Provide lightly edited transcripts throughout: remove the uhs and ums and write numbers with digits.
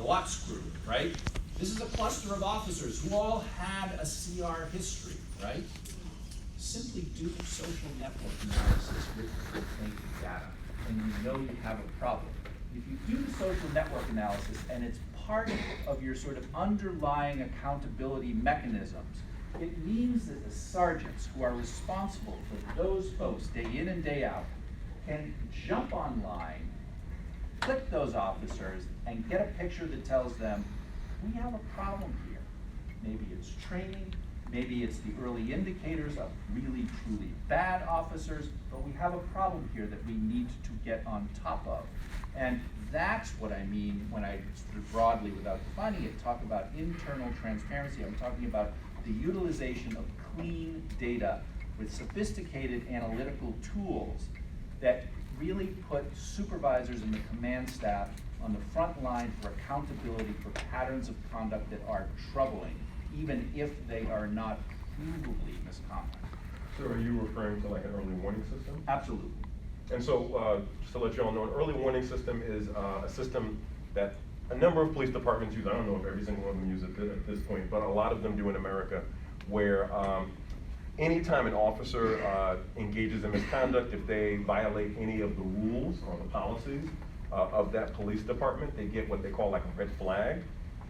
the Watts crew, right? This is a cluster of officers who all had a CR history, right? Simply do social network analysis with claim data, and you know you have a problem. If you do the social network analysis and it's part of your sort of underlying accountability mechanisms, it means that the sergeants who are responsible for those folks day in and day out can jump online, click those officers, and get a picture that tells them, we have a problem here. Maybe it's training, maybe it's the early indicators of really, truly bad officers, but we have a problem here that we need to get on top of. And that's what I mean when I sort of broadly, without defining it, talk about internal transparency. I'm talking about the utilization of clean data with sophisticated analytical tools that really put supervisors and the command staff on the front line for accountability for patterns of conduct that are troubling, even if they are not provably misconduct. So are you referring to like an early warning system? Absolutely. And so, just to let you all know, an early warning system is a system that a number of police departments use. I don't know if every single one of them use it at this point, but a lot of them do in America, where anytime an officer engages in misconduct, if they violate any of the rules or the policies of that police department, they get what they call like a red flag.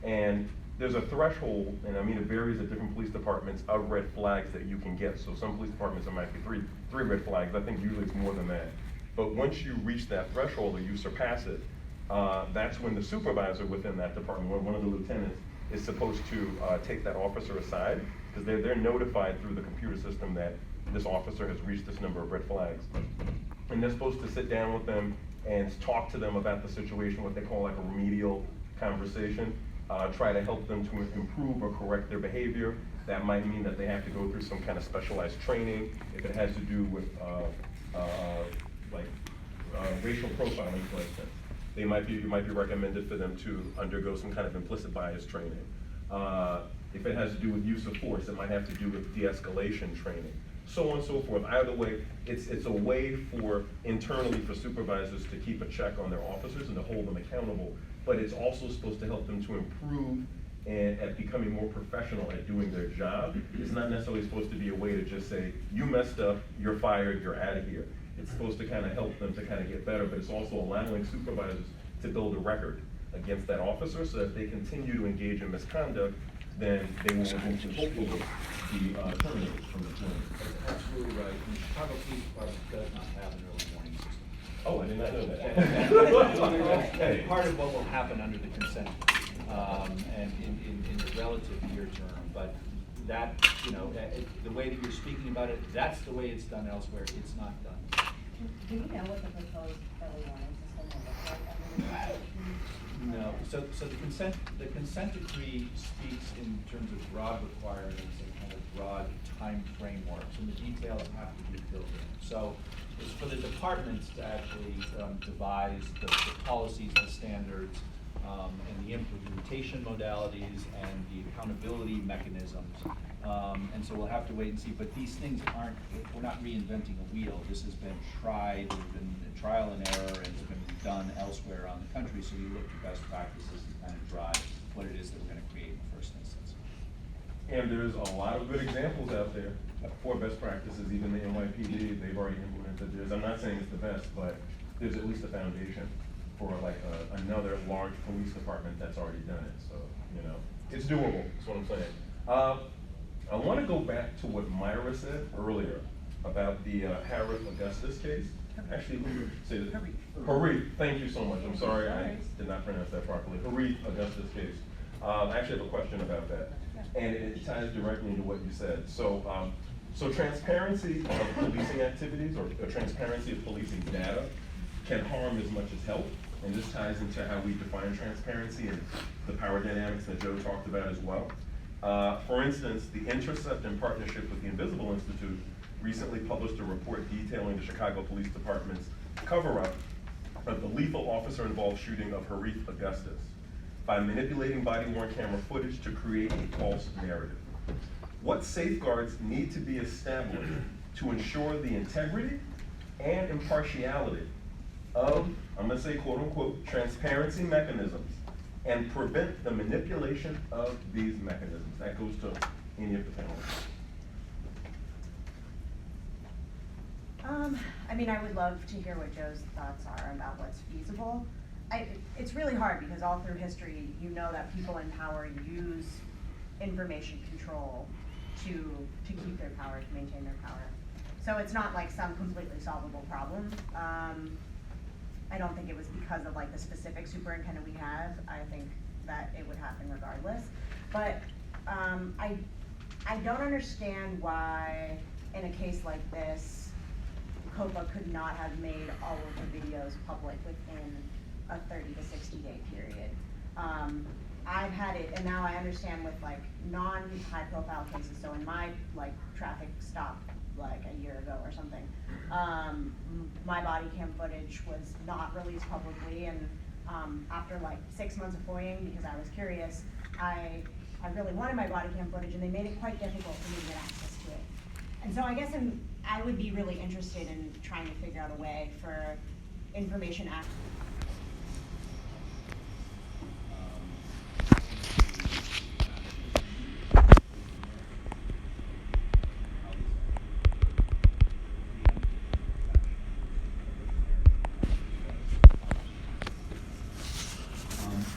And there's a threshold, and I mean it varies at different police departments, of red flags that you can get. So some police departments there might be three red flags. I think usually it's more than that. But once you reach that threshold or you surpass it, that's when the supervisor within that department, one of the lieutenants, is supposed to take that officer aside, because they're notified through the computer system that this officer has reached this number of red flags. And they're supposed to sit down with them and talk to them about the situation, what they call like a remedial conversation, try to help them to improve or correct their behavior. That might mean that they have to go through some kind of specialized training. If it has to do with racial profiling, for instance, it might be recommended for them to undergo some kind of implicit bias training. If it has to do with use of force, it might have to do with de-escalation training, so on and so forth. Either way, it's a way for internally for supervisors to keep a check on their officers and to hold them accountable, but it's also supposed to help them to improve and at becoming more professional at doing their job. It's not necessarily supposed to be a way to just say, you messed up, you're fired, you're out of here. It's supposed to kind of help them to kind of get better, but it's also allowing supervisors to build a record against that officer, so that if they continue to engage in misconduct, then they will eventually hopefully be terminated from the employment. That's absolutely right. And the Chicago Police Department does not have an early warning system. Oh, I did not know that. That's part of what will happen under the consent, and in the relative near term. But that, the way that you're speaking about it, that's the way it's done elsewhere. It's not done. Do you know what the proposed early warning system will look like? No. So the consent decree speaks in terms of broad requirements and kind of broad time frameworks, and the details have to be filled in. So it's for the departments to actually devise the policies, the standards, and the implementation modalities and the accountability mechanisms. And so we'll have to wait and see, but these things we're not reinventing a wheel. This has been tried, there's been trial and error, and it's been done elsewhere around the country, so we look to best practices to kind of drive what it is that we're going to create in the first instance. And there's a lot of good examples out there for best practices. Even the NYPD, they've already implemented theirs. I'm not saying it's the best, but there's at least a foundation for like another large police department that's already done it. So, it's doable, that's what I'm saying. I want to go back to what Myra said earlier about the Harith Augustus case. Actually, let me say this. Harith, thank you so much. I'm sorry I did not pronounce that properly. Harith Augustus case. I actually have a question about that. And it ties directly into what you said. So, transparency of policing activities or transparency of policing data can harm as much as help. And this ties into how we define transparency and the power dynamics that Joe talked about as well. For instance, the Intercept, in partnership with the Invisible Institute, recently published a report detailing the Chicago Police Department's cover-up of the lethal officer-involved shooting of Harith Augustus by manipulating body-worn camera footage to create a false narrative. What safeguards need to be established to ensure the integrity and impartiality of, I'm going to say quote-unquote, transparency mechanisms and prevent the manipulation of these mechanisms. That goes to any of the panelists. I mean, I would love to hear what Joe's thoughts are about what's feasible. It's really hard because all through history, you know that people in power use information control to keep their power, to maintain their power. So it's not like some completely solvable problem. I don't think it was because of like the specific superintendent we have. I think that it would happen regardless. But I don't understand why in a case like this, COPA could not have made all of the videos public within a 30 to 60 day period. I've had it, and now I understand with like non-high profile cases, so in my like traffic stop like a year ago or something, my body cam footage was not released publicly, and after like 6 months of FOIAing, because I was curious, I really wanted my body cam footage, and they made it quite difficult for me to get access to it. And so I guess I would be really interested in trying to figure out a way for information access.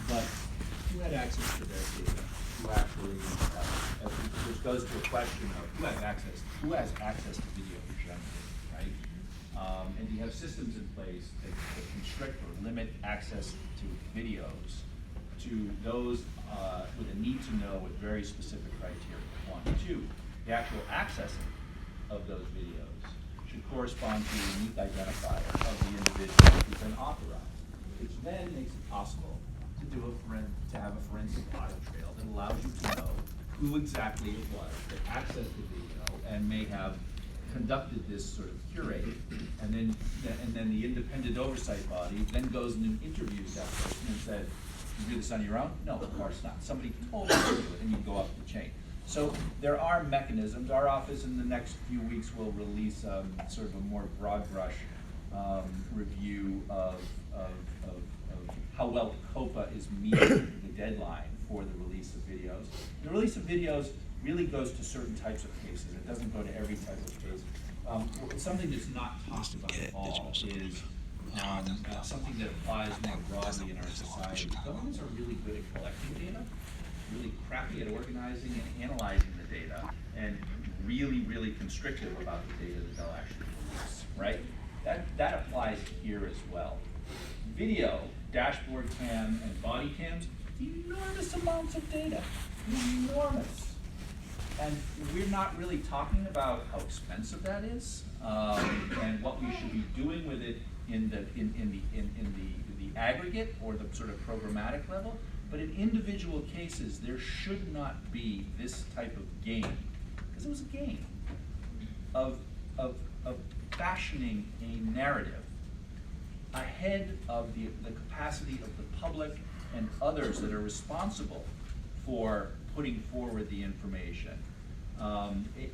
But who had access to their data? Who actually, which goes to a question of who has access to video generally, right? And you have systems in place that constrict or limit access to videos to those with a need to know with very specific criteria. 1, 2, the actual accessing of those videos should correspond to a unique identifier of the individual who's been authorized, which then makes it possible to have a forensic audit trail that allows you to know who exactly it was that accessed the video and may have conducted this sort of curating, and then the independent oversight body then goes and interviews that person and said, "You do this on your own?" "No, of course not. Somebody told you to do it," and you go up the chain. So there are mechanisms. Our office in the next few weeks will release sort of a more broad brush review of how well COPA is meeting the deadline for the release of videos. The release of videos really goes to certain types of cases. It doesn't go to every type of case. Something that's not talked about at all is something that applies more broadly in our society. Governments are really good at collecting data, really crappy at organizing and analyzing the data, and really, really constrictive about the data that they'll actually release, right? That applies here as well. Video, dashboard cam, and body cams, enormous amounts of data, enormous. And we're not really talking about how expensive that is, and what we should be doing with it in the aggregate or the sort of programmatic level. But in individual cases, there should not be this type of game, because it was a game of fashioning a narrative ahead of the capacity of the public and others that are responsible for putting forward the information.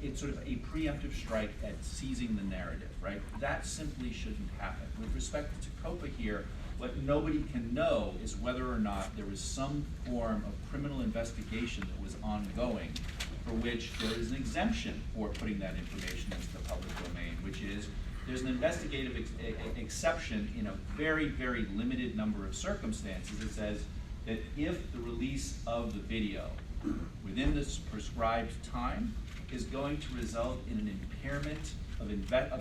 It's sort of a preemptive strike at seizing the narrative, right? That simply shouldn't happen. With respect to COPA here, what nobody can know is whether or not there was some form of criminal investigation that was ongoing for which there is an exemption for putting that information into the public domain, which is there's an investigative exception in a very, very limited number of circumstances that says that if the release of the video within this prescribed time is going to result in an impairment of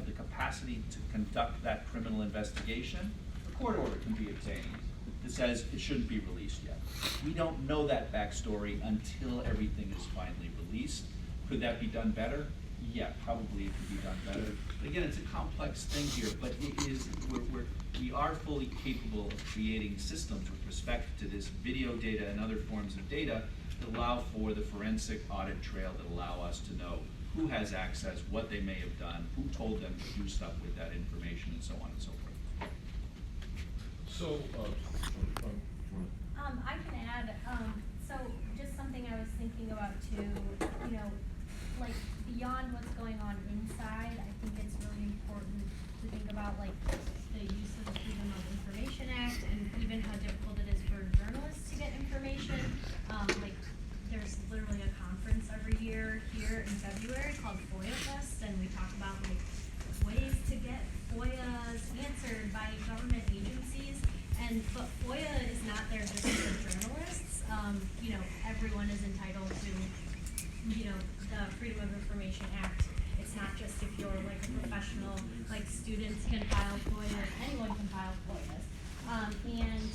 the capacity to conduct that criminal investigation, a court order can be obtained that says it shouldn't be released yet. We don't know that backstory until everything is finally released. Could that be done better? Yeah, probably it could be done better. But again, it's a complex thing here, but it is, we are fully capable of creating systems with respect to this video data and other forms of data that allow for the forensic audit trail that allow us to know who has access, what they may have done, who told them to do stuff with that information, and so on and so forth. So, I can add, so just something I was thinking about too, you know, like beyond what's going on inside, I think it's really important to think about like the use of the Freedom of Information Act and even how difficult it is for journalists to get information February called FOIA Fest, and we talk about like ways to get FOIAs answered by government agencies. But FOIA is not there just for journalists. You know, everyone is entitled to, you know, the Freedom of Information Act. It's not just if you're like a professional, like students can file FOIAs, anyone can file FOIAs. And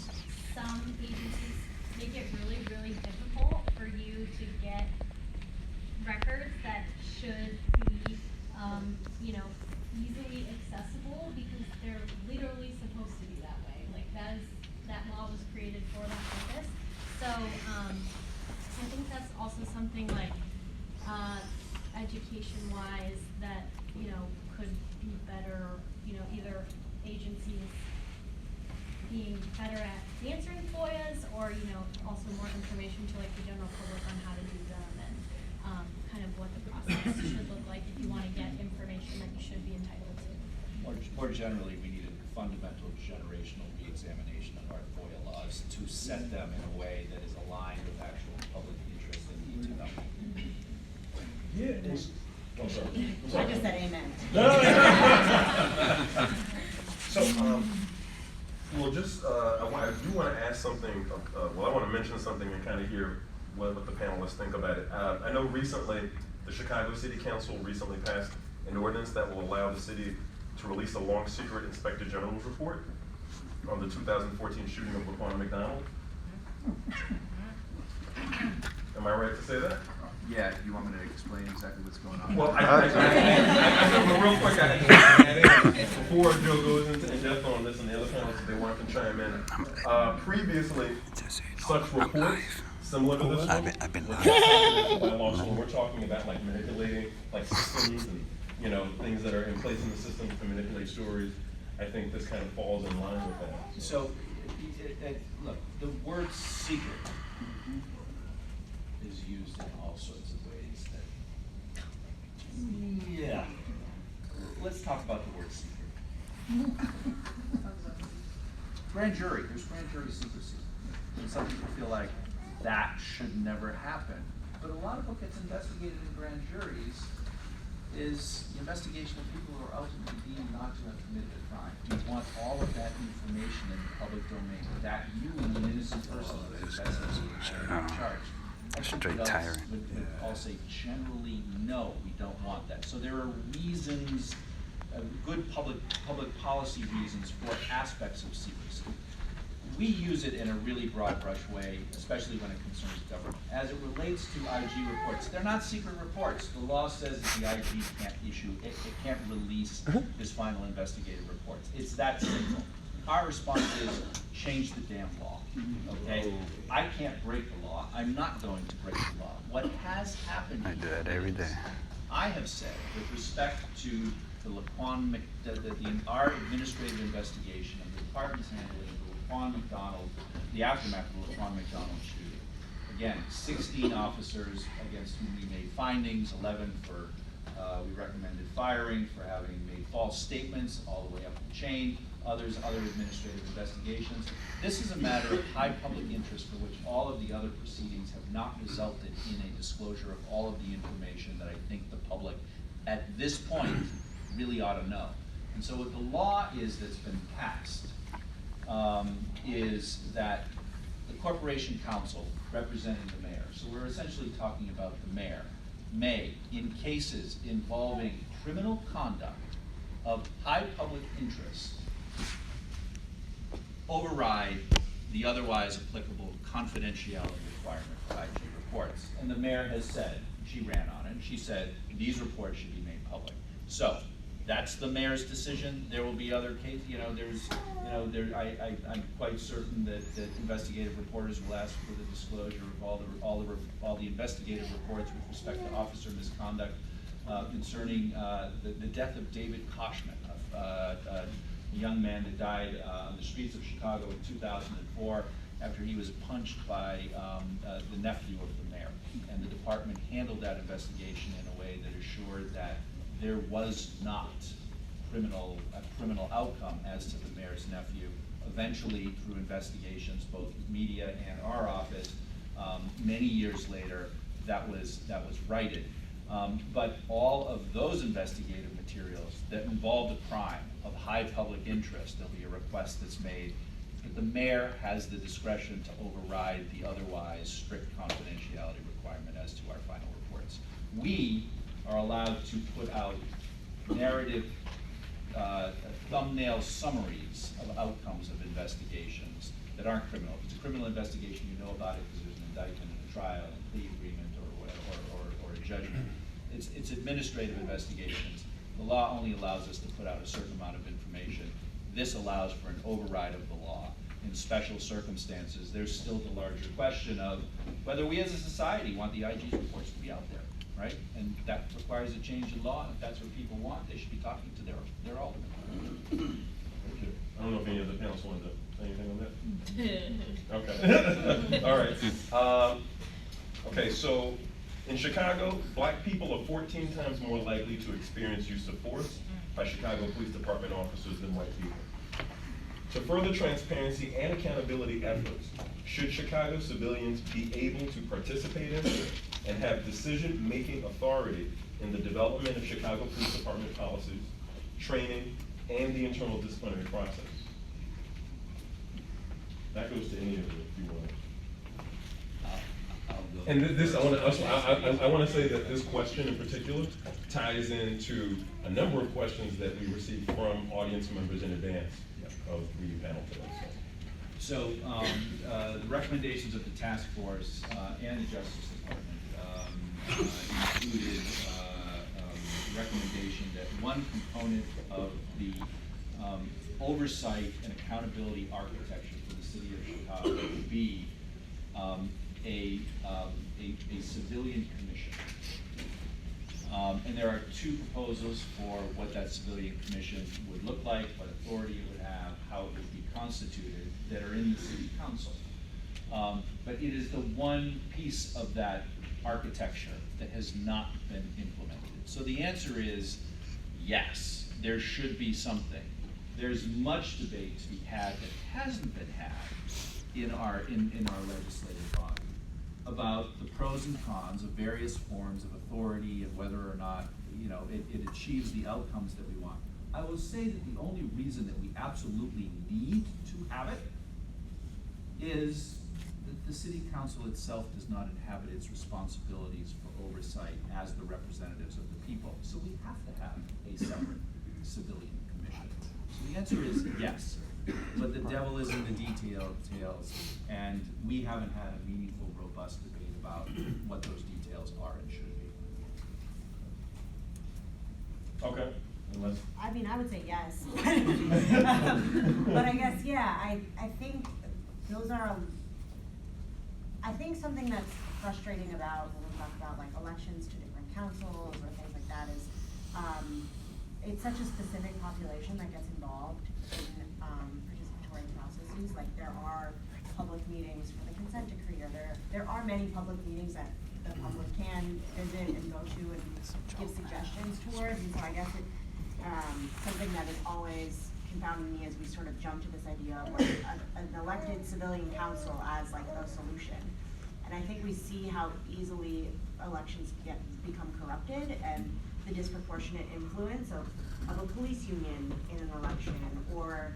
some agencies make it really, really difficult for you to get records that should be, you know, easily accessible because they're literally supposed to be that way. Like that law was created for that purpose. So, I think that's also something like, education-wise that, you know, could be better, you know, either agencies being better at answering FOIAs or, you know, also more information to like the general public on how to do them and, kind of what the process should look like if you wanna get information that you should be entitled to. More generally, we need a fundamental generational reexamination of our FOIA laws to set them in a way that is aligned with actual public interest and need to know. Yeah. Oh, sorry. I just said amen. So, well, just, I do want to ask something, well, I want to mention something and kind of hear what the panelists think about it. I know recently, the Chicago City Council recently passed an ordinance that will allow the city to release a long secret Inspector General's report on the 2014 shooting of Laquan McDonald. Am I right to say that? Yeah, you want me to explain exactly what's going on? Well, real quick, before Joe goes into depth on this and the other panelists, if they want to chime in. Previously, such reports, similar to this one, I've been were live. protected by law. So when we're talking about like manipulating like systems and, you know, things that are in place in the system to manipulate stories, I think this kind of falls in line with that. So, look, the word secret is used in all sorts of ways that, yeah. Let's talk about the word secret. Grand jury, there's grand jury secrecy. And some people feel like that should never happen. But a lot of what gets investigated in grand juries is the investigation of people who are ultimately deemed not to have committed a crime. You want all of that information in the public domain, that you and an innocent person is investigated and charged. I think Straight adults tyrant. would all say generally, no, we don't want that. So there are reasons, good public policy reasons for aspects of secrecy. We use it in a really broad brush way, especially when it concerns government. As it relates to IG reports, they're not secret reports. The law says that the IG can't issue, it can't release his final investigative reports. It's that simple. Our response is change the damn law, okay? I can't break the law. I'm not going to break the law. What has happened I do here that every is, day. I have said, with respect to the Laquan, our administrative investigation of the department's handling of the Laquan McDonald, the aftermath of the Laquan McDonald shooting. Again, 16 officers against whom we made findings, 11 for, we recommended firing for having made false statements all the way up the chain, other administrative investigations. This is a matter of high public interest for which all of the other proceedings have not resulted in a disclosure of all of the information that I think the public at this point really ought to know. And so what the law is that's been passed is that the Corporation Council representing the mayor, so we're essentially talking about the mayor, may, in cases involving criminal conduct of high public interest, override the otherwise applicable confidentiality requirement for IG reports. And the mayor has said, she ran on it, she said these reports should be made public. So that's the mayor's decision. There will be other cases, I'm quite certain that investigative reporters will ask for the disclosure of all the investigative reports with respect to officer misconduct concerning the death of David Koshman, a young man that died on the streets of Chicago in 2004 after he was punched by the nephew of the mayor. And the department handled that investigation in a way that assured that there was not a criminal outcome as to the mayor's nephew. Eventually, through investigations, both media and our office, many years later, that was righted. But all of those investigative materials that involve a crime of high public interest, there'll be a request that's made. But the mayor has the discretion to override the otherwise strict confidentiality requirement as to our final reports. We are allowed to put out narrative thumbnail summaries of outcomes of investigations that aren't criminal. If it's a criminal investigation, you know about it because there's an indictment and a trial and a plea agreement or a judgment. It's administrative investigations. The law only allows us to put out a certain amount of information. This allows for an override of the law. In special circumstances, there's still the larger question of whether we as a society want the IG's reports to be out there, right? And that requires a change in law, and if that's what people want, they should be talking to their alderman. Okay. I don't know if any of the panelists wanted to say anything on that. Okay. All right. Okay, so in Chicago, black people are 14 times more likely to experience use of force by Chicago Police Department officers than white people. To further transparency and accountability efforts, should Chicago civilians be able to participate in and have decision-making authority in the development of Chicago Police Department policies, training, and the internal disciplinary process? That goes to any of you if you want. And this, I want to say that this question in particular ties into a number of questions that we received from audience members in advance of the panel today. So the recommendations of the task force and the Justice Department included recommendation that one component of the oversight and accountability architecture for the city of Chicago would be a civilian commission. And there are two proposals for what that civilian commission would look like, what authority it would have, how it would be constituted, that are in the city council. But it is the one piece of that architecture that has not been implemented. So the answer is yes, there should be something. There's much debate to be had that hasn't been had in our legislative body about the pros and cons of various forms of authority and whether or not it achieves the outcomes that we want. I will say that the only reason that we absolutely need to have it is that the city council itself does not inhabit its responsibilities for oversight as the representatives of the people. So we have to have a separate civilian commission. So the answer is yes, but the devil is in the details, and we haven't had a meaningful, robust debate about what those details are and should be. Okay, unless. I mean, I would say yes. But I guess, yeah, I think those are, I think something that's frustrating about when we talk about like elections to different councils or things like that is, it's such a specific population that gets involved in participatory processes. Like there are public meetings for the consent decree, or there are many public meetings that the public can visit and go to and give suggestions towards. And so I guess it, something that is always confounding me as we sort of jump to this idea of like an elected civilian council as like a solution. And I think we see how easily elections become corrupted, and the disproportionate influence of a police union in an election, or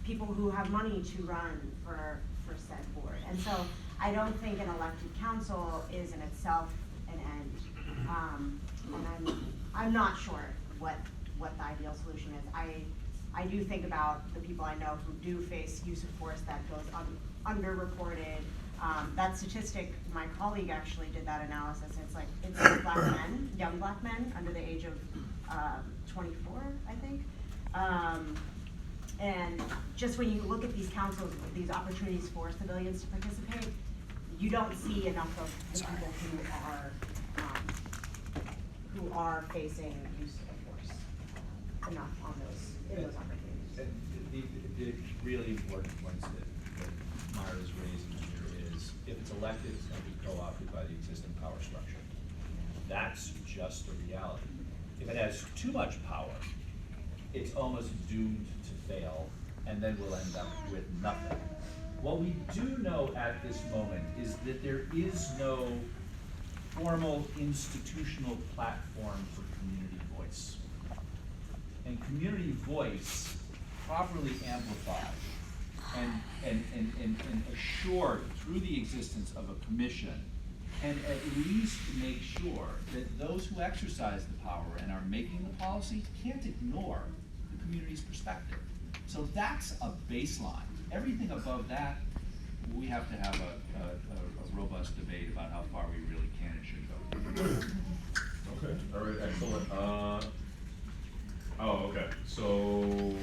people who have money to run for said board. And so I don't think an elected council is in itself an end. And I'm not sure what the ideal solution is. I do think about the people I know who do face use of force that goes underreported. That statistic, my colleague actually did that analysis. It's black men, young black men under the age of 24, I think. And just when you look at these councils, these opportunities for civilians to participate, you don't see enough of the people who are facing use of force enough on in those opportunities. And the really important points that Mara is raising here is, if it's elected, it's going to be co-opted by the existing power structure. That's just a reality. If it has too much power, it's almost doomed to fail, and then we'll end up with nothing. What we do know at this moment is that there is no formal institutional platform for community voice. And community voice properly amplified and assured through the existence of a commission, and at least make sure that those who exercise the power and are making the policy can't ignore the community's perspective. So that's a baseline. Everything above that, we have to have a robust debate about how far we really can and should go. Okay, all right, excellent. Okay, so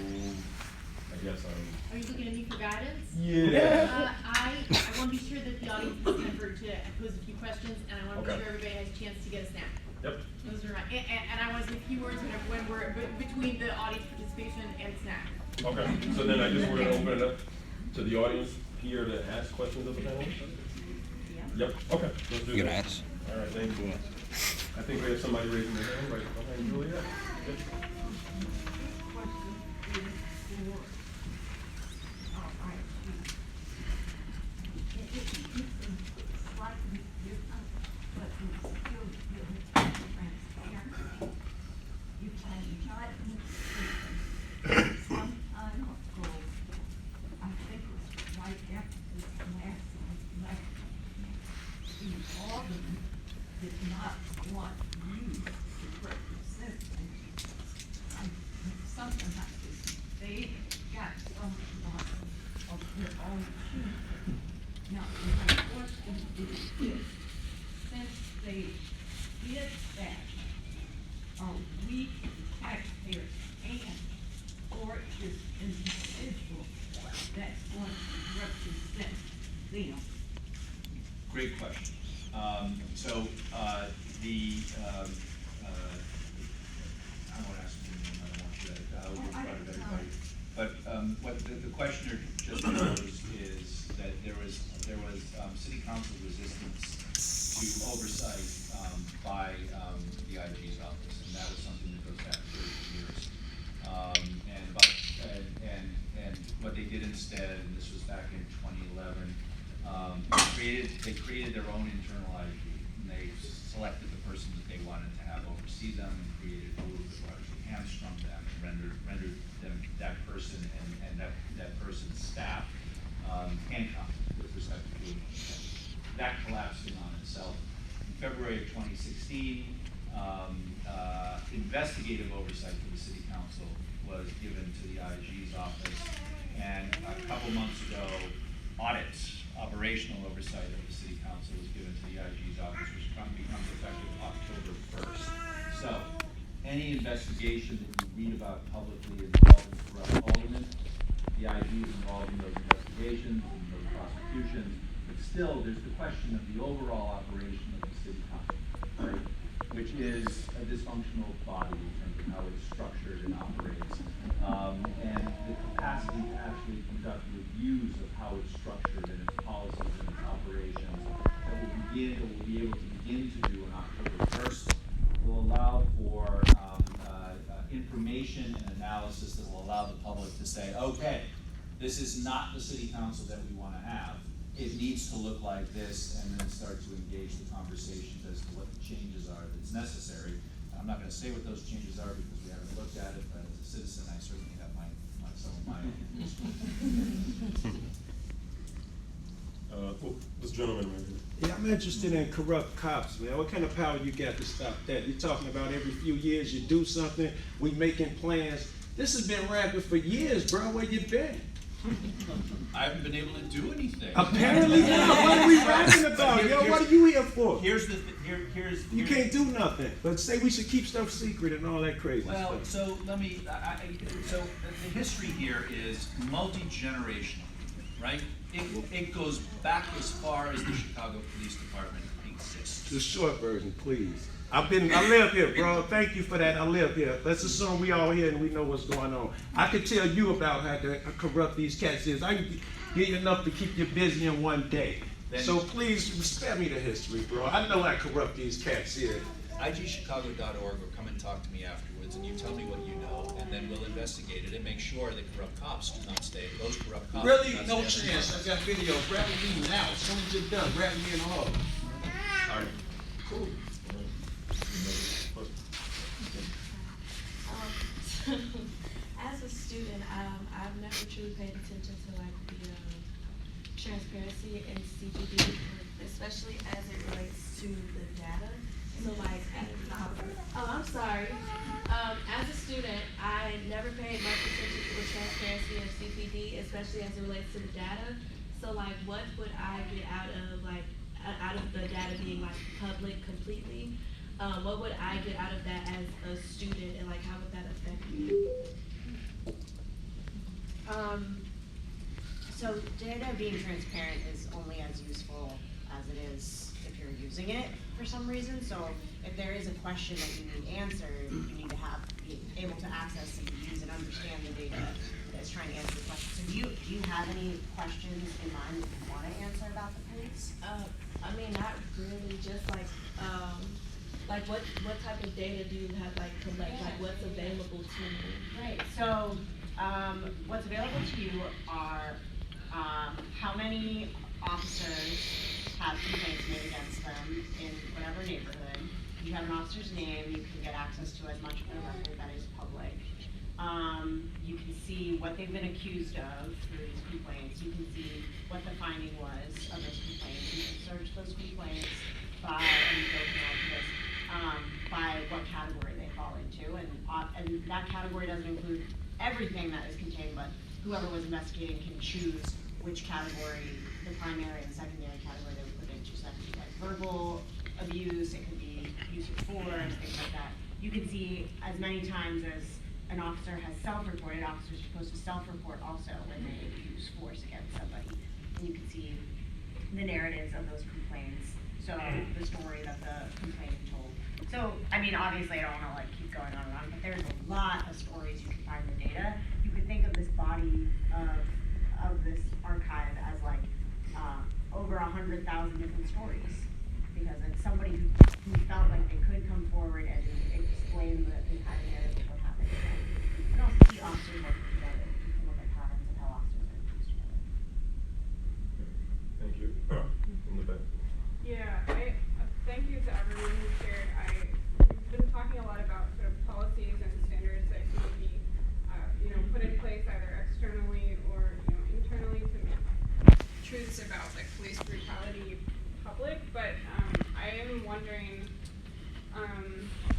I guess Are you looking at me for guidance? Yeah. I want to be sure that the audience has time to pose a few questions, and I want to be Okay. sure everybody has a chance to get a snack. Yep. Those are my, and I want to say a few words when we're between the audience participation and snack. Okay, so then I just we're gonna open it up to the audience here to ask questions of the panelists? Yep, okay. Let's do You that. gonna ask? All right, thank you. I think we have somebody raising their hand right behind Juliet. Yep. Did not want you to represent them. Something like this, they got someone of their own people. Now, my question is this, since they did that, are we taxpayers paying for this individual that's going to represent them? Great question. I won't ask you, I don't want you to, in front of everybody. But, what the questioner just posed is that there was city council resistance to oversight, by, the IG's office, and that was something that goes back 30 years. And what they did instead, and this was back in 2011, they created their own internal IG, and they selected the person that they wanted to have oversee them, and created rules that largely hamstrung them, and rendered them, that person and that person's staff, handcuffed with respect to doing anything. That collapsed in on itself. In February of 2016, investigative oversight for the city council was given to the IG's office, and a couple months ago, operational oversight of the city council was given to the IG's office, which becomes effective October 1st. So, any investigation that you read about publicly involving corrupt aldermen, the IG is involved in those investigations, in those prosecutions, but still, there's the question of the overall operation of the city council, right? Which is a dysfunctional body in terms of how it's structured and operates, and the capacity to actually conduct reviews of how it's structured and its policies and its operations that will be able to begin to do on October 1st will allow for information and analysis that will allow the public to say, okay, this is not the city council that we want to have. It needs to look like this, and then start to engage the conversations as to what the changes are that's necessary. I'm not gonna say what those changes are because we haven't looked at it, but as a citizen, I certainly have some of my opinions. This gentleman right here. Yeah, I'm interested in corrupt cops, man. What kind of power you got to stop that? You're talking about every few years you do something, we making plans. This has been rampant for years, bro. Where you been? I haven't been able to do anything. Apparently not. What are we rapping about? Yo, what are you here for? Here's You can't do nothing, but say we should keep stuff secret and all that crazy Well, stuff. so let me, so the history here is multi-generational, right? It goes back as far as the Chicago Police Department exists. The short version, please. I live here, bro. Thank you for that. I live here. Let's assume we all here and we know what's going on. I could tell you about how corrupt these cats is. I can give you enough to keep you busy in one day. Then- So please spare me the history, bro. I know how corrupt these cats is. IGChicago.org, or come and talk to me afterwards, and you tell me what you know, and then we'll investigate it and make sure that corrupt cops do not stay. Those corrupt cops. Really? do not No stay on the chance. I got video. Grab me now. As soon as you're done, grab me in the hall. All right. Cool. As a student, I've never truly paid attention to like the transparency in CPD, especially as it relates to the data. So like, I'm sorry. As a student, I never paid much attention to the transparency of CPD, especially as it relates to the data. So like, what would I get out of the data being like public completely? What would I get out of that as a student, and like how would that affect me? So data being transparent is only as useful as it is if you're using it for some reason. So if there is a question that you need answered, you need to be able to access and use and understand the data that is trying to answer the question. So do you have any questions in mind that you want to answer about the police? I mean, not really, just like what type of data do you have like collect, like what's available to me? Right, so, what's available to you are, how many officers have complaints made against them in whatever neighborhood. You have an officer's name, you can get access to as much of the record that is public. You can see what they've been accused of through these complaints. You can see what the finding was of those complaints. You can search those complaints by, by what category they fall into, and that category doesn't include everything that is contained, but whoever was investigating can choose which category, the primary and secondary category they would put into. So that could be like verbal abuse, it could be use of force, things like that. You can see as many times as an officer has self-reported, officers are supposed to self-report also when they use force against somebody. And you can see the narratives of those complaints, so the story that the complainant told. So, I mean, obviously I don't wanna like keep going on and on, but there's a lot of stories you can find in the data. You could think of this body of this archive as like over 100,000 different stories, because it's somebody who felt like they could come forward and explain the entire narrative of what happened. You can also see officers working together. You can look at patterns of how officers are used together. Thank you. In the back. Yeah, thank you to everyone who shared. We've been talking a lot about sort of policies and standards that can be, put in place either externally or, internally to make truths about like police brutality public. But I am wondering,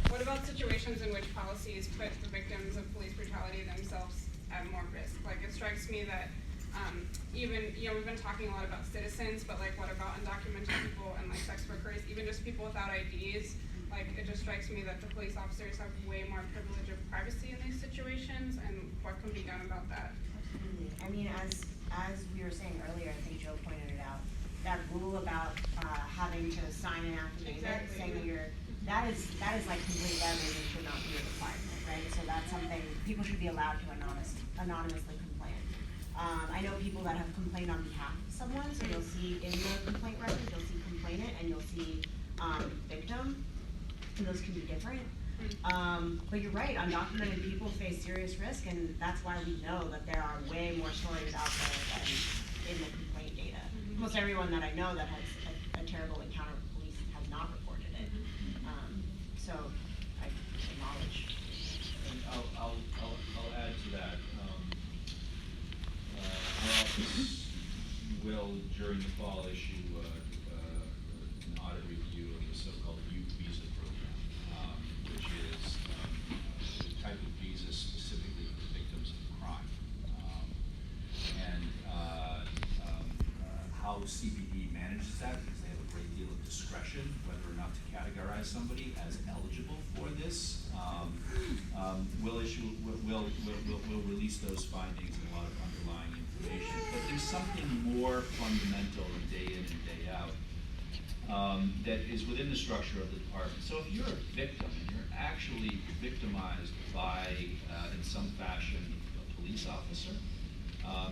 what about situations in which policies put the victims of police brutality themselves at more risk? Like, it strikes me that even, we've been talking a lot about citizens, but like, what about undocumented people and like sex workers, even just people without IDs? Like, it just strikes me that the police officers have way more privilege of privacy in these situations, and what can be done about that? Absolutely. I mean, as we were saying earlier, I think Joe pointed it out, that rule about having to sign an affidavit saying that that is like complete leverage and should not be a requirement, right? So that's something, people should be allowed to anonymously complain. I know people that have complained on behalf of someone, so you'll see in the complaint record, you'll see complainant and you'll see victim, and those can be different. But you're right, undocumented people face serious risk, and that's why we know that there are way more stories out there than in the complaint data. Almost everyone that I know that has a terrible encounter with police has not reported it. So I acknowledge. And I'll add to that. Our office will, during the fall, issue an audit review of the so-called youth visa program, which is the type of visa specifically for victims of crime. And how CPD manages that, because they have a great deal of discretion whether or not to categorize somebody as eligible for this. We'll release those findings and a lot of underlying information. But there's something more fundamental day in and day out that is within the structure of the department. So if you're a victim and you're actually victimized by, in some fashion, a police officer,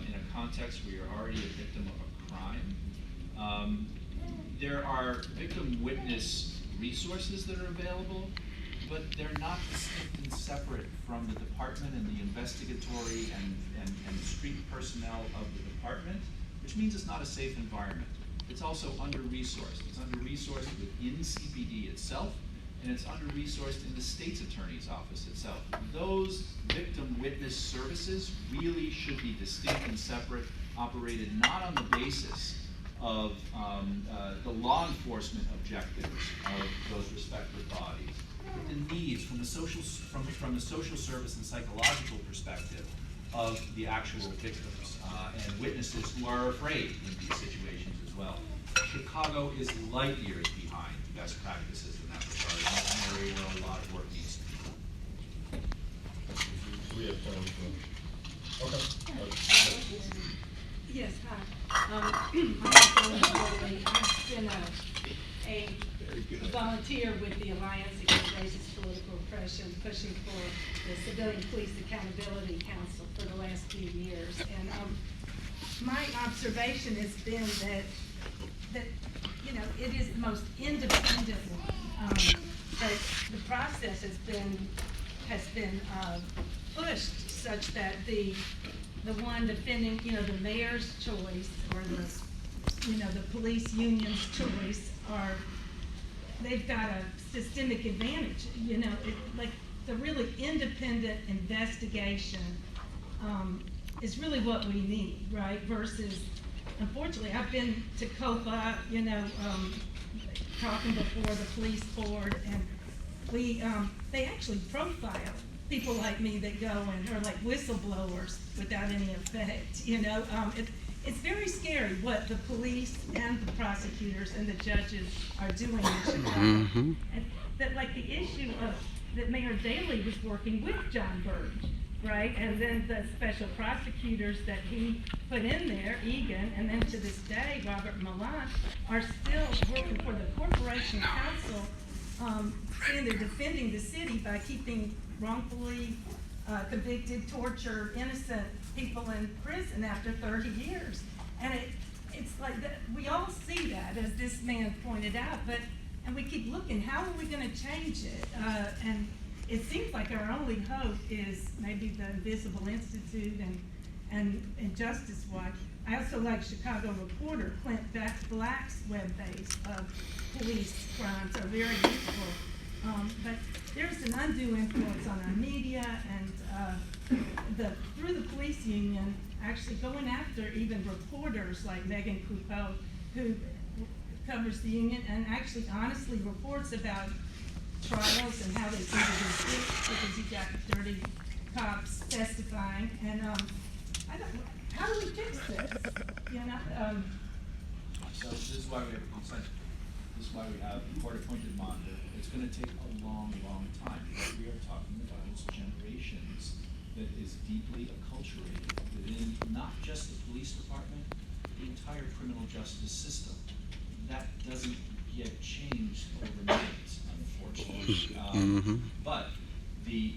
in a context where you're already a victim of a crime, there are victim witness resources that are available, but they're not distinct and separate from the department and the investigatory and street personnel of the department, which means it's not a safe environment. it's also under-resourced. It's under-resourced within CPD itself, and it's under-resourced in the state's attorney's office itself. Those victim witness services really should be distinct and separate, operated not on the basis of the law enforcement objectives of those respective bodies, but the needs from the social service and psychological perspective of the actual victims and witnesses who are afraid in these situations as well. Chicago is light years behind best practices in that regard, and that's an area where a lot of work needs to be done. We have time for, okay. Yes, hi. My name is Ellen Foley. I've been a volunteer with the Alliance Against Racist Political Oppression, pushing for the Civilian Police Accountability Council for the last few years. And my observation has been that you know, it is the most independent one. But the process has been pushed such that the one defending, you know, the mayor's choice or the police union's choice they've got a systemic advantage, you know, like the really independent investigation is really what we need, right? Versus, unfortunately, I've been to COPA, you know, talking before the police board, and they actually profile people like me that go and are like whistleblowers without any effect, you know. It's very scary what the police and the prosecutors and the judges are doing in Chicago. And that, like, the issue of that Mayor Daley was working with John Burge, right? And then the special prosecutors that he put in there, Egan, and then to this day, Robert Milan, are still working for the Corporation Council, saying they're defending the city by keeping wrongfully convicted, tortured, innocent people in prison after 30 years. And it's like that, we all see that, as this man pointed out, and we keep looking, how are we gonna change it? And it seems like our only hope is maybe the Invisible Institute and Justice Watch. I also like Chicago reporter Clint Black's web-base of police crimes are very useful. But there's an undue influence on our media and through the police union actually going after even reporters like Megan Coupeau, who covers the union and actually honestly reports about trials and how they treated his kids because you got dirty cops testifying. And how do we fix this? You know. So this is why we have a consent. This is why we have a court-appointed monitor. It's going to take a long, long time. What we are talking about is generations that is deeply acculturated within not just the police department, but the entire criminal justice system. That doesn't get changed overnight, unfortunately. But the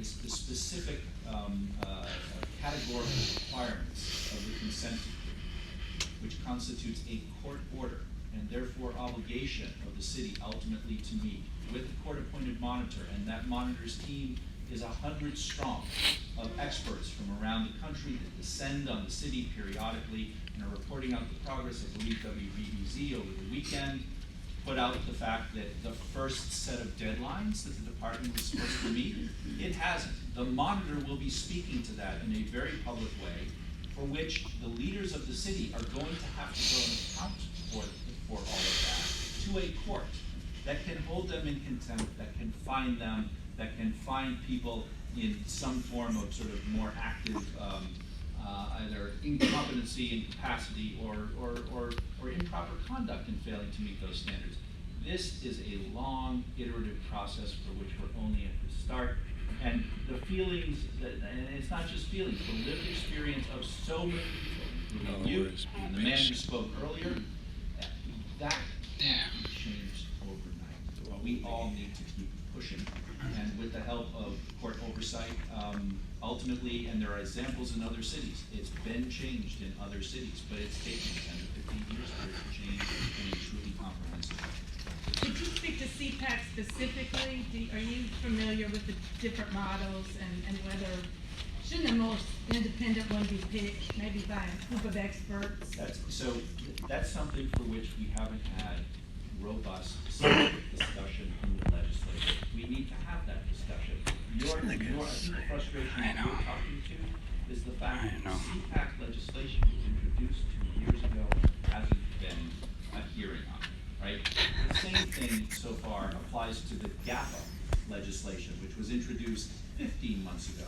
specific categorical requirements of the consent decree, which constitutes a court order and therefore obligation of the city ultimately to meet with a court-appointed monitor, and that monitor's team is 100 strong of experts from around the country that descend on the city periodically and are reporting out the progress. I believe WBEZ over the weekend put out the fact that the first set of deadlines that the department was supposed to meet, it hasn't. The monitor will be speaking to that in a very public way, for which the leaders of the city are going to have to go and account for all of that to a court that can hold them in contempt, that can fine them, that can find people in some form of sort of more active either incompetency, incapacity, or improper conduct in failing to meet those standards. This is a long, iterative process for which we're only at the start. And the feelings, and it's not just feelings, the lived experience of so many people, including you, and the man who spoke earlier, that can't be changed overnight. We all need to keep pushing, and with the help of court oversight, ultimately, and there are examples in other cities, it's been changed in other cities, but it's taken 10 to 15 years for it to change in a truly comprehensive way. Could you speak to CPAC specifically? Are you familiar with the different models and whether shouldn't the most independent one be picked, maybe by a group of experts? That's something for which we haven't had robust discussion in the legislature. We need to have that discussion. I think the frustration that you're talking to is the fact that the CPAC legislation was introduced 2 years ago, hasn't been a hearing on it, right? The same thing so far applies to the GAFA legislation, which was introduced 15 months ago,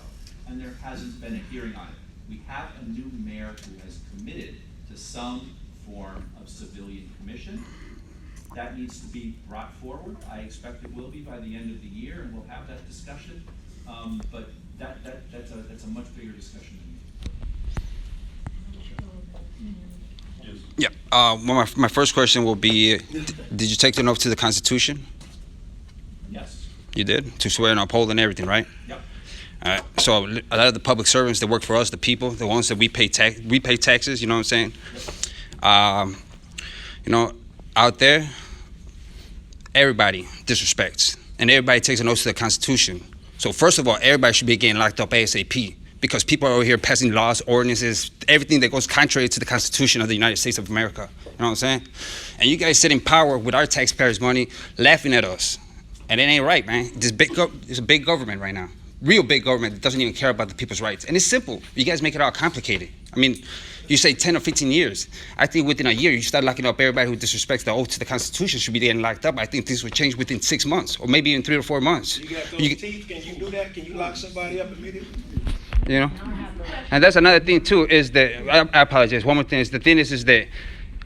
and there hasn't been a hearing on it. We have a new mayor who has committed to some form of civilian commission. That needs to be brought forward. I expect it will be by the end of the year, and we'll have that discussion. But that's a much bigger discussion than you. Yeah. Well, my first question will be, did you take the oath to the Constitution? Yes. You did? To swear and uphold and everything, right? Yep. All right. So a lot of the public servants that work for us, the people, the ones that we pay taxes, you know what I'm saying? You know, out there, everybody disrespects, and everybody takes an oath to the Constitution. So first of all, everybody should be getting locked up ASAP, because people are over here passing laws, ordinances, everything that goes contrary to the Constitution of the United States of America. You know what I'm saying? And you guys sit in power with our taxpayers' money, laughing at us. And it ain't right, man. It's a big government right now. Real big government that doesn't even care about the people's rights. And it's simple. You guys make it all complicated. I mean, you say 10 or 15 years. I think within a year, you start locking up everybody who disrespects the oath to the Constitution should be getting locked up. I think this would change within 6 months, or maybe in 3 or 4 months. You got those teeth, can you do that? Can you lock somebody up immediately? You know? And that's another thing, too, is that, I apologize, one more thing, is the thing is that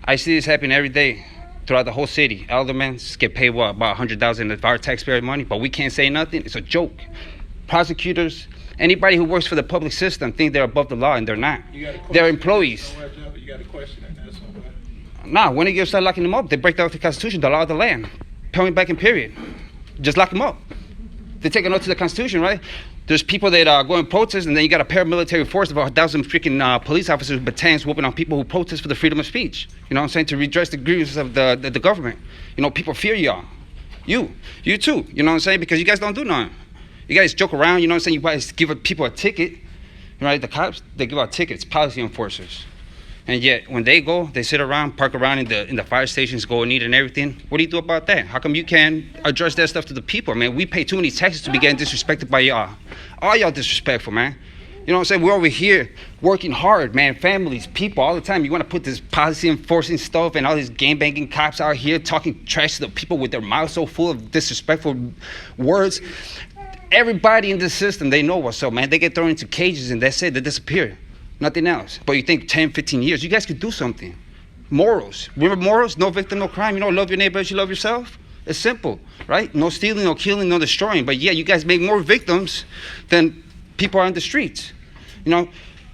I see this happen every day throughout the whole city. Aldermen get paid, what, about $100,000 of our taxpayer money, but we can't say nothing. It's a joke. Prosecutors, anybody who works for the public system think they're above the law, and they're not. They're employees. You got a question on that, somebody? Nah, when you start locking them up, they break down the Constitution, the law of the land. Point back in period. Just lock them up. They take a note to the Constitution, right? There's people that go and protest, and then you got a paramilitary force of 1,000 freaking police officers with batons whooping on people who protest for the freedom of speech. You know what I'm saying? To redress the grievances of the government. You know, people fear y'all. You too. You know what I'm saying? Because you guys don't do nothing. You guys joke around, you know what I'm saying? You guys give people a ticket, right? The cops, they give out tickets, policy enforcers. And yet, when they go, they sit around, park around in the fire stations, go and eat and everything. What do you do about that? How come you can't address that stuff to the people, man? We pay too many taxes to be getting disrespected by y'all. All y'all disrespectful, man. You know what I'm saying? We're over here working hard, man. Families, people, all the time. You want to put this policy enforcing stuff and all these gang-banging cops out here talking trash to the people with their mouths so full of disrespectful words. Everybody in the system, they know what's up, man. They get thrown into cages and that's it. They disappear. Nothing else. But you think 10, 15 years, you guys could do something. Morals. Remember morals? No victim, no crime. You know, love your neighbor as you love yourself. It's simple, right? No stealing, no killing, no destroying. But yeah, you guys make more victims than people are on the streets. You know,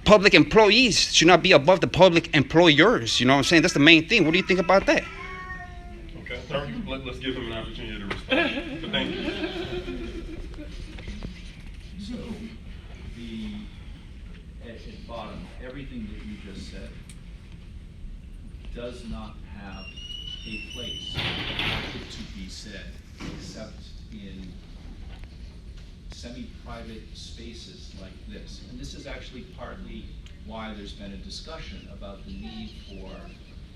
public employees should not be above the public employers. You know what I'm saying? That's the main thing. What do you think about that? Okay, let's give him an opportunity to respond. But thank you. So, at bottom, everything that you just said does not have a place to be said, except in semi-private spaces like this. And this is actually partly why there's been a discussion about the need for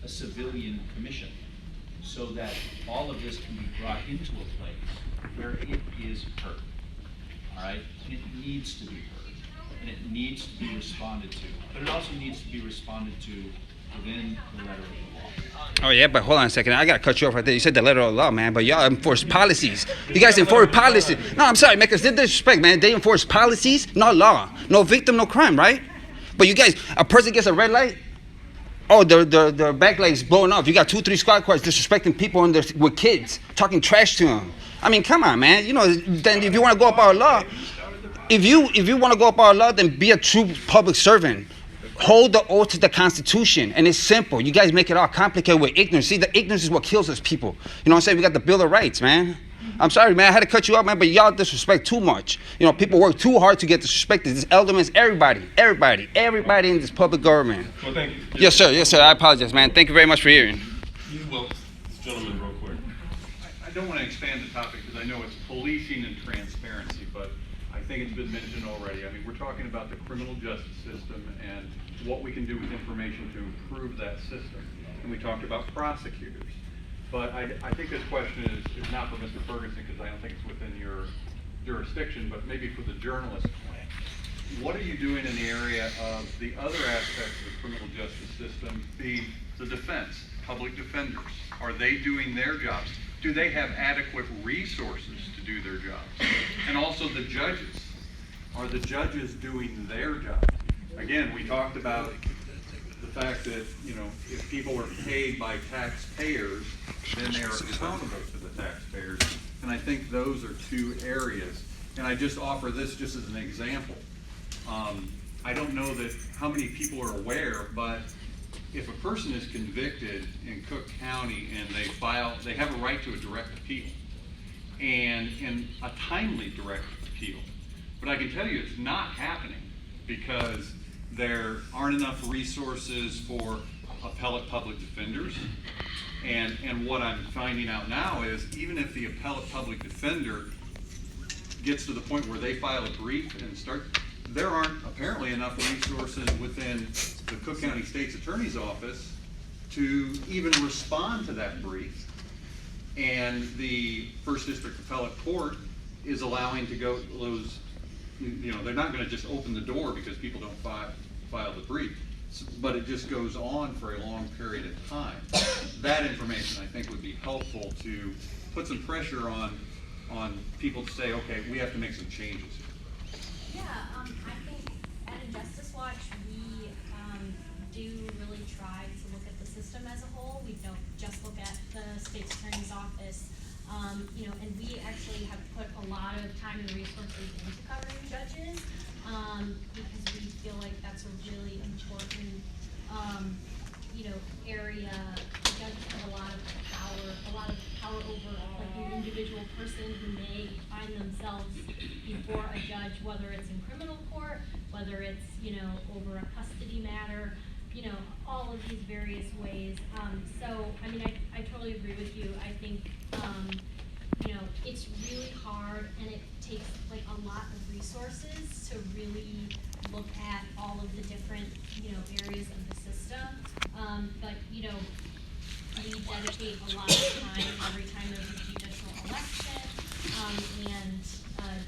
a civilian commission, so that all of this can be brought into a place where it is heard. All right? And it needs to be heard. And it needs to be responded to. But it also needs to be responded to within the letter of the law. Oh, yeah, but hold on a second. I got to cut you off right there. You said the letter of the law, man, but y'all enforce policies. You guys enforce policies. No, I'm sorry, man, because they disrespect, man. They enforce policies, not law. No victim, no crime, right? But you guys, a person gets a red light, oh, their backlight is blowing off. You got 2, 3 squad cars disrespecting people with kids, talking trash to them. I mean, come on, man. You know, then if you want to go up our law, if you want to go up our law, then be a true public servant. Hold the oath to the Constitution, and it's simple. You guys make it all complicated with ignorance. See, the ignorance is what kills us people. You know what I'm saying? We got the Bill of Rights, man. I'm sorry, man. I had to cut you off, man, but y'all disrespect too much. You know, people work too hard to get disrespected. This aldermen, everybody in this public government. Well, thank you. Yes, sir. I apologize, man. Thank you very much for hearing. Well, gentlemen, real quick. I don't want to expand the topic because I know it's policing and transparency, but I think it's been mentioned already. I mean, we're talking about the criminal justice system and what we can do with information to improve that system. And we talked about prosecutors. But I think this question is not for Mr. Ferguson, because I don't think it's within your jurisdiction, but maybe for the journalist. What are you doing in the area of the other aspects of the criminal justice system, being the defense, public defenders? Are they doing their jobs? Do they have adequate resources to do their jobs? And also the judges. Are the judges doing their jobs? Again, we talked about the fact that, you know, if people are paid by taxpayers, then they are accountable to the taxpayers. And I think those are two areas. And I just offer this just as an example. I don't know that how many people are aware, but if a person is convicted in Cook County and they have a right to a direct appeal, and a timely direct appeal. But I can tell you it's not happening because there aren't enough resources for appellate public defenders. And what I'm finding out now is even if the appellate public defender gets to the point where they file a brief and there aren't apparently enough resources within the Cook County State's Attorney's Office to even respond to that brief. And the First District Appellate Court is allowing to go those, you know, they're not going to just open the door because people don't file the brief, but it just goes on for a long period of time. That information I think would be helpful to put some pressure on people to say, okay, we have to make some changes here. Yeah, I think at Injustice Watch, we do really try to look at the system as a whole. We don't just look at the state's attorney's office. You know, and we actually have put a lot of time and resources into covering judges because we feel like that's a really important, you know, area. The judges have a lot of power over like an individual person who may find themselves before a judge, whether it's in criminal court, whether it's, you know, over a custody matter, you know, all of these various ways. So, I mean, I totally agree with you. I think, you know, it's really hard and it takes like a lot of resources to really look at all of the different, you know, areas of the system. But, you know, we dedicate a lot of time every time there's a judicial election and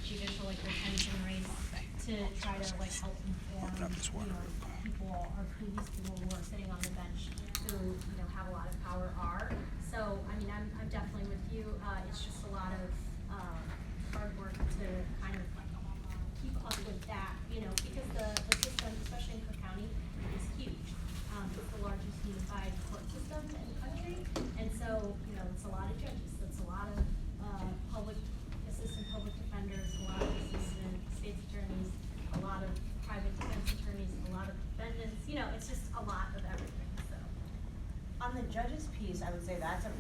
judicial like retention race to try to like help inform, you know, people or who these people who are sitting on the bench who, you know, have a lot of power are. So, I mean, I'm definitely with you. It's just a lot of hard work to kind of like keep up with that, you know, because the system, especially in Cook County, is huge. It's the largest unified court system in the country, and so, you know, it's a lot of judges. It's a lot of assistant public defenders, a lot of assistant state's attorneys, a lot of private defense attorneys, a lot of defendants. You know, it's just a lot of everything. So, on the judges piece, I would say that's a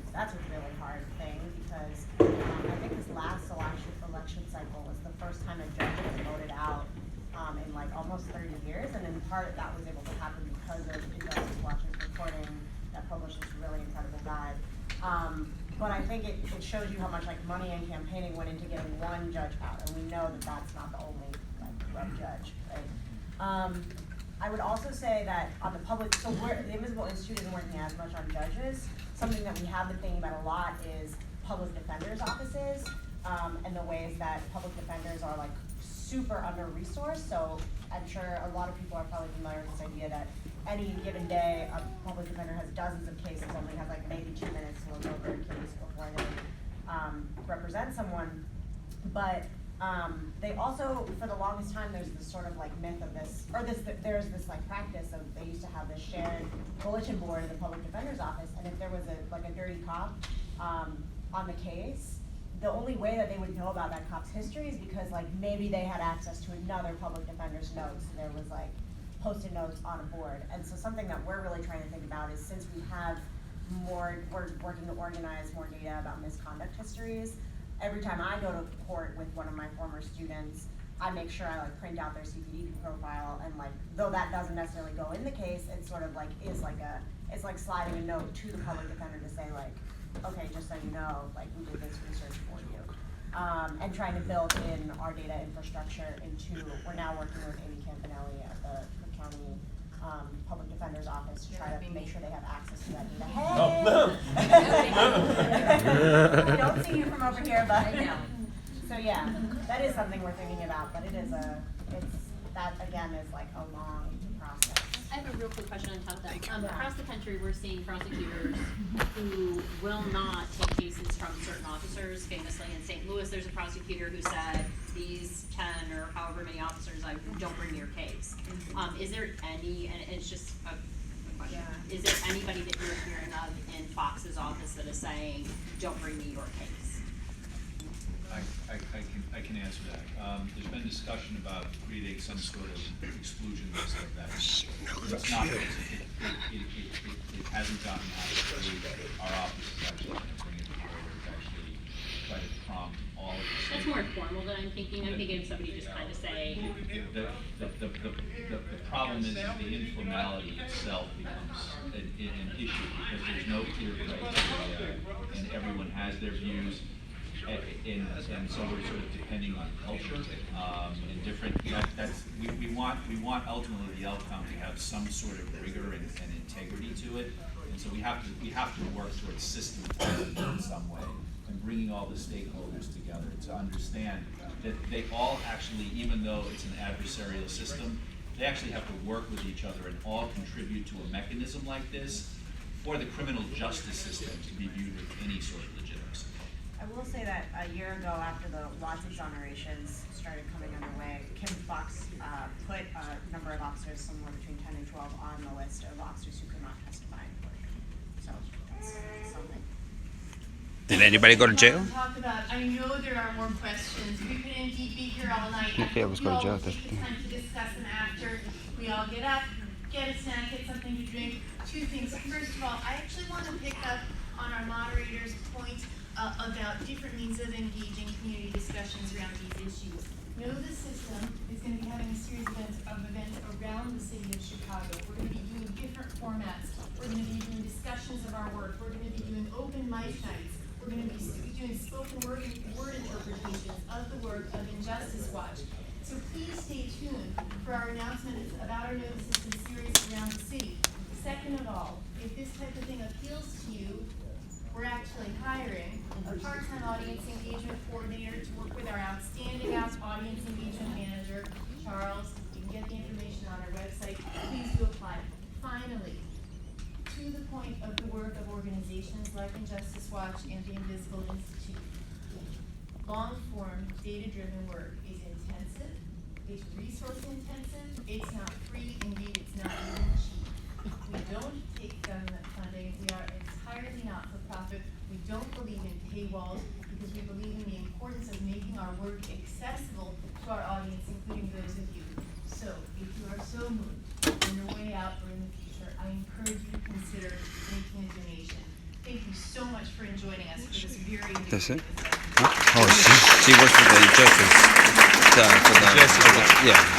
really hard thing because I think this last election cycle was the first time a judge was voted out in like almost 30 years, and in part that was able to happen because of Injustice Watch's reporting that published this really incredible guide. But I think it shows you how much like money and campaigning went into getting one judge out, and we know that that's not the only like corrupt judge, right? I would also say that on the public, so the Invisible Institute isn't working as much on judges. Something that we have been thinking about a lot is public defenders' offices and the ways that public defenders are like super under-resourced. So I'm sure a lot of people are probably familiar with this idea that any given day, a public defender has dozens of cases, only has like maybe 2 minutes to look over a case before they represent someone. But they also, for the longest time, there's this sort of like myth of this, or there's this like practice of they used to have this shared bulletin board in the public defender's office, and if there was a dirty cop on the case, the only way that they would know about that cop's history is because like maybe they had access to another public defender's notes. So there was like post-it notes on a board. And so something that we're really trying to think about is since we're working to organize more data about misconduct histories, every time I go to court with one of my former students, I make sure I like print out their CPD profile, and like though that doesn't necessarily go in the case, it's sort of like it's like sliding a note to the public defender to say like, okay, just so you know, like we did this research for you. and trying to build in our data infrastructure into, we're now working with Amy Campanelli at the Cook County Public Defender's Office to try to make sure they have access to that data. Hey! I don't see you from over here, but I know. So yeah, that is something we're thinking about, but that again is like a long process. I have a real quick question on top of that. Across the country, we're seeing prosecutors who will not take cases from certain officers. Famously in St. Louis, there's a prosecutor who said, these 10 or however many officers, don't bring me your case. Is there any, and it's just a question, is there anybody that you're hearing of in Fox's office that is saying, don't bring me your case? I can answer that. There's been discussion about creating some sort of exclusion list of that. It's not, it hasn't gotten out of our office is actually going to bring it forward to actually try to prompt all of the. That's more informal than I'm thinking. I'm thinking of somebody just kind of saying. The problem is the informality itself becomes an issue because there's no clear criteria and everyone has their views. And so we're sort of depending on culture and different. We want ultimately the outcome to have some sort of rigor and integrity to it. And so we have to work towards systematizing it in some way and bringing all the stakeholders together to understand that they all actually, even though it's an adversarial system, they actually have to work with each other and all contribute to a mechanism like this for the criminal justice system to be viewed with any sort of legitimacy. I will say that a year ago, after the Watts exonerations started coming underway, Kim Fox put a number of officers, somewhere between 10 and 12, on the list of officers who could not testify in court. So that's something. Did anybody go to jail? Talk about, I know there are more questions. We could indeed be here all night. Okay, let's go to jail. Take the time to discuss them after we all get up, get a snack, get something to drink. Two things. First of all, I actually want to pick up on our moderator's point about different means of engaging community discussions around these issues. Know the System is going to be having a series of events around the city of Chicago. We're going to be doing different formats. We're going to be doing discussions of our work. We're going to be doing open mic nights. We're going to be doing spoken word interpretations of the work of Injustice Watch. So please stay tuned for our announcements about our Know the System series around the city. Second of all, if this type of thing appeals to you, we're actually hiring a part-time audience engagement coordinator to work with our outstanding audience engagement manager, Charles. You can get the information on our website. Please do apply. Finally, to the point of the work of organizations like Injustice Watch and the Invisible Institute, long-form, data-driven work is intensive, it's resource-intensive, it's not free, indeed it's not even cheap. We don't take government funding, we are entirely not-for-profit. We don't believe in paywalls because we believe in the importance of making our work accessible to our audience, including those of you. So, if you are so moved, on your way out or in the future, I encourage you to consider making a donation. Thank you so much for joining us for this very That's it? Oh, she works for the justice. Yeah.